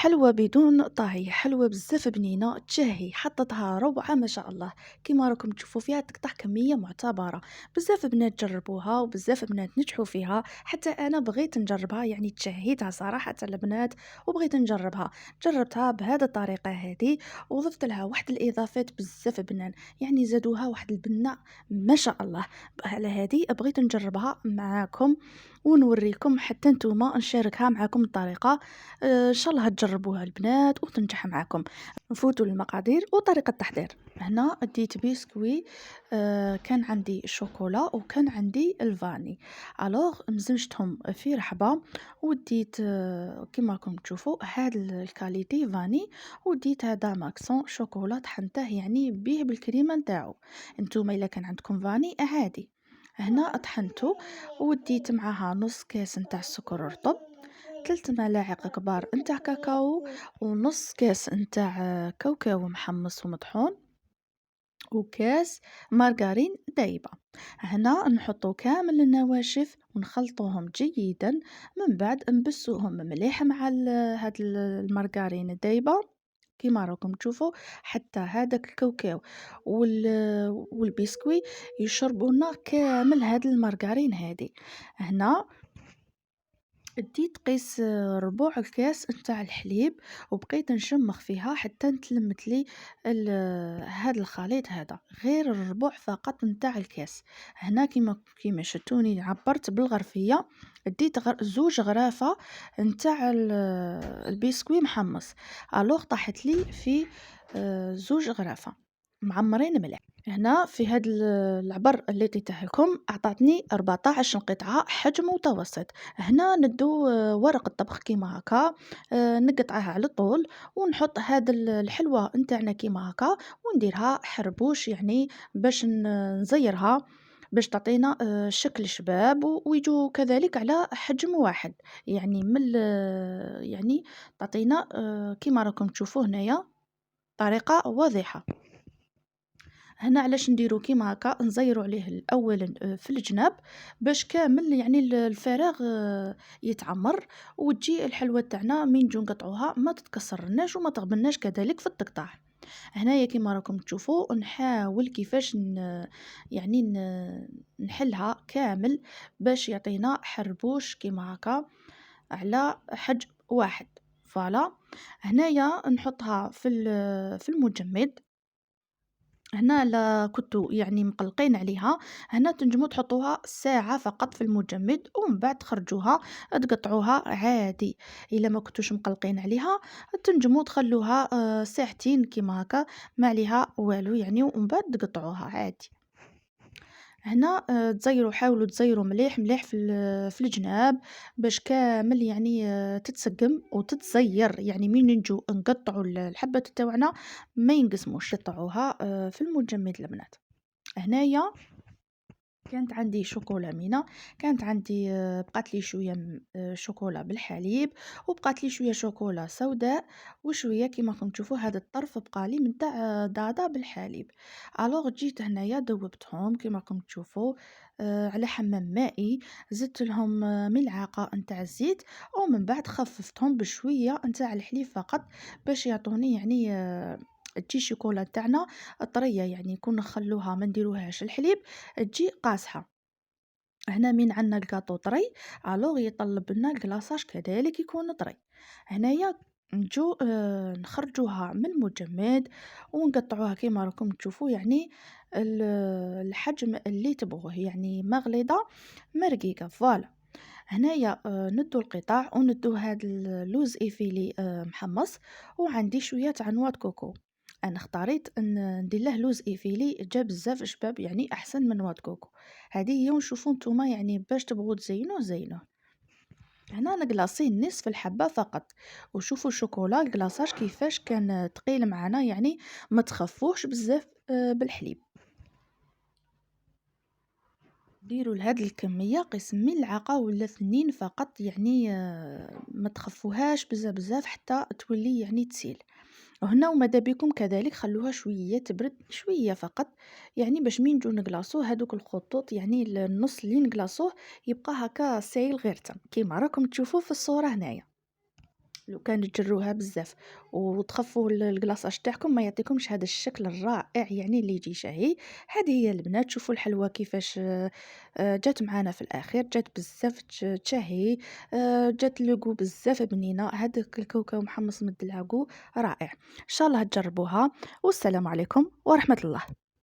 حلوة بدون طهي، حلوة بزاف بنينة، تشهي، حطيتها روعة ما شاء الله. كيما راكم تشوفوا فيها تقطع كمية معتبرة. بزاف بنات جربوها وبزاف بنات نجحوا فيها، حتى أنا بغيت نجربها، يعني تشهيتها صراحة البنات وبغيت نجربها. جربتها بهذه الطريقة هذه وضفت لها واحد الإضافات بزاف بنان، يعني زادوها واحد البنة ما شاء الله. على هذه بغيت نجربها معاكم ونوريكم حتى نتوما نشاركها معاكم الطريقة. إن شاء الله تجربوها البنات وتنجح معكم. نفوتوا للمقادير وطريقة التحضير. هنا ديت بيسكوي، كان عندي الشوكولا وكان عندي الفاني. الوغ مزمجتهم في رحبة وديت كما راكم تشوفوا هاد الكاليتي فاني، وديت هذا ماكسون شوكولا طحنته يعني بيه بالكريمة نتاعو. انتوما الا كان عندكم فاني عادي. هنا طحنته وديت معاها نص كاس نتاع السكر الرطب، 3 ملاعق كبار نتاع كاكاو، ونص كاس نتاع كاوكاو محمص ومطحون، وكاس مارغرين دايبة. هنا نحطو كامل النواشف ونخلطوهم جيدا، من بعد نبسوهم مليح مع هاد المارغرين الدايبة كيما راكم تشوفوا، حتى هذاك الكاوكاو والبسكوي يشربونا كامل هاد المارغرين هادي. هنا ديت قيس ربع الكاس نتاع الحليب وبقيت نشمخ فيها حتى نتلمت لي هذا الخليط هذا، غير الربع فقط نتاع الكاس. هنا كيما شتوني عبرت بالغرفيه. ديت زوج غرافه نتاع البسكوي محمص، الوغ طاحت لي في زوج غرافه معمرين مليح. هنا في هاد العبر اللي عطيته لكم أعطتني 14 قطعة حجم متوسط. هنا ندو ورق الطبخ كيما هكا، نقطعها على طول ونحط هاد الحلوة نتاعنا كيما هكا ونديرها حربوش، يعني باش نزيرها باش تعطينا شكل شباب ويجو كذلك على حجم واحد، يعني يعني تعطينا كيما راكم تشوفوا هنايا طريقة واضحة. هنا علاش نديرو كيما هكا، نزيرو عليه اولا في الجناب باش كامل يعني الفراغ يتعمر، وتجي الحلوى تاعنا من نجو نقطعوها ما تتكسرناش وما تغبناش كذلك في التقطاع. هنايا كيما راكم تشوفوا نحاول كيفاش يعني نحلها كامل باش يعطينا حربوش كيما هكا على حجم واحد. فوالا هنايا نحطها في المجمد. هنا لا كنتو يعني مقلقين عليها، هنا تنجمو تحطوها ساعة فقط في المجمد ومن بعد تخرجوها تقطعوها عادي. الا ما كنتوش مقلقين عليها تنجمو تخلوها ساعتين كيما هكا ما عليها والو يعني، ومن بعد تقطعوها عادي. هنا تزيروا، حاولوا تزيروا مليح مليح في الجناب باش كامل يعني تتسقم وتتزير، يعني من نجو نقطعوا الحبة تاوعنا ما ينقسموش، قطعوها في المجمد البنات. هنايا كانت عندي شوكولا مينا، كانت عندي بقات لي شويه شوكولا بالحليب، وبقات لي شويه شوكولا سوداء، وشويه كيما راكم تشوفوا هذا الطرف بقى لي من تاع دادا بالحليب. الوغ جيت هنايا ذوبتهم كيما راكم تشوفوا على حمام مائي، زدت لهم ملعقه نتاع الزيت، ومن بعد خففتهم بشويه نتاع الحليب فقط باش يعطوني يعني تجي الشوكولا تاعنا طريه، يعني يكون نخلوها ما نديروهاش الحليب تجي قاصحة. هنا من عندنا الكاطو طري، الوغ يطلب لنا الكلاصاج كذلك يكون طري. هنايا نجو نخرجوها من المجمد ونقطعوها كيما راكم تشوفوا، يعني الحجم اللي تبغوه، يعني ما غليظة ما رقيقة. فوالا هنايا ندو القطع وندو هاد اللوز ايفيلي محمص، وعندي شويه تاع نوا د كوكو. انا اختاريت ان ندير له لوز ايفيلي، جا بزاف شباب يعني احسن من نوا د كوكو. هذه هي، ونشوفوا نتوما يعني باش تبغوا تزينوه زينوه. هنا نقلاصيه نصف الحبه فقط، وشوفوا الشوكولا الكلاصاج كيفاش كان ثقيل معنا، يعني ما تخفوش بزاف بالحليب. ديروا لهاد الكمية قسم ملعقة ولا 2 فقط، يعني ما تخفوهاش بزاف بزاف حتى تولي يعني تسيل. وهنا وماذا بكم كذلك خلوها شوية تبرد شوية فقط، يعني باش من نجو نقلاصوه هادوك الخطوط، يعني النص اللي نقلاصوه يبقى هكا سايل غير تم كيما راكم تشوفوا في الصورة هنايا. لو كان تجروها بزاف وتخفوا الكلاصاج تاعكم ما يعطيكمش هذا الشكل الرائع يعني اللي يجي شهي. هذه هي البنات، شوفوا الحلوى كيفاش جات معانا في الاخير، جات بزاف تشهي. جات لوغو بزاف بنينه، هذاك الكاوكاو محمص من الدلعقو رائع. ان شاء الله تجربوها، والسلام عليكم ورحمه الله.